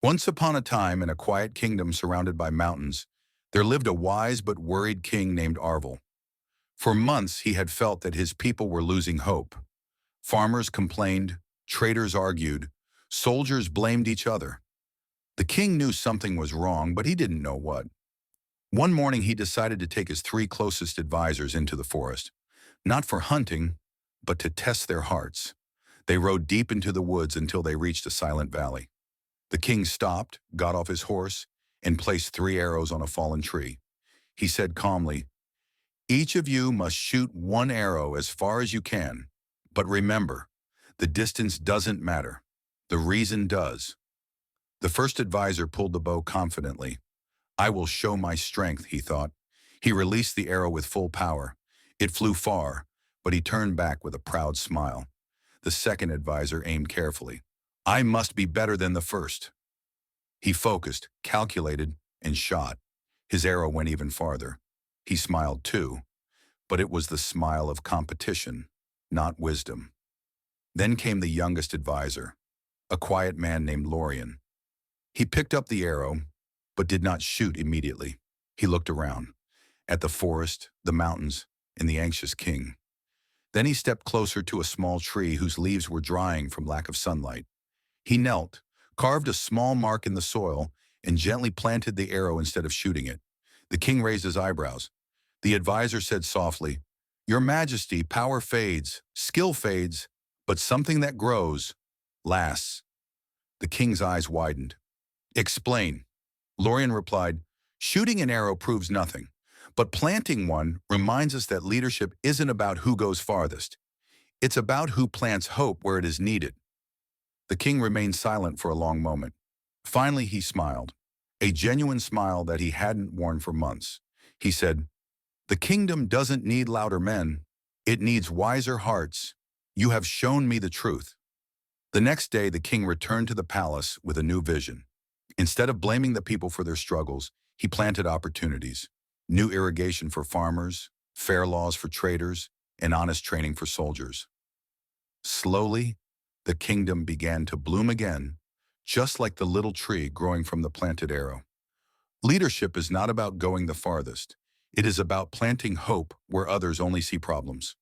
Once upon a time, in a quiet kingdom surrounded by mountains, there lived a wise but worried king named Arvel. For months, he had felt that his people were losing hope. Farmers complained, traders argued, soldiers blamed each other. The king knew something was wrong, but he didn't know what. One morning, he decided to take his three closest advisors into the forest, not for hunting, but to test their hearts. They rode deep into the woods until they reached a silent valley. The king stopped, got off his horse, and placed three arrows on a fallen tree. He said calmly, "Each of you must shoot one arrow as far as you can. But remember, the distance doesn't matter. The reason does." The first advisor pulled the bow confidently. "I will show my strength," he thought. He released the arrow with full power. It flew far, but he turned back with a proud smile. The second advisor aimed carefully. "I must be better than the first." He focused, calculated, and shot. His arrow went even farther. He smiled too, but it was the smile of competition, not wisdom. Then came the youngest advisor, a quiet man named Lorian. He picked up the arrow, but did not shoot immediately. He looked around, at the forest, the mountains, and the anxious king. Then he stepped closer to a small tree whose leaves were drying from lack of sunlight. He knelt, carved a small mark in the soil, and gently planted the arrow instead of shooting it. The king raised his eyebrows. The advisor said softly, "Your Majesty, power fades, skill fades, but something that grows lasts." The king's eyes widened. "Explain." Lorian replied, "Shooting an arrow proves nothing, but planting one reminds us that leadership isn't about who goes farthest. It's about who plants hope where it is needed." The king remained silent for a long moment. Finally, he smiled, a genuine smile that he hadn't worn for months. He said, "The kingdom doesn't need louder men. It needs wiser hearts. You have shown me the truth." The next day, the king returned to the palace with a new vision. Instead of blaming the people for their struggles, he planted opportunities: new irrigation for farmers, fair laws for traders, and honest training for soldiers. Slowly, the kingdom began to bloom again, just like the little tree growing from the planted arrow. Leadership is not about going the farthest. It is about planting hope where others only see problems.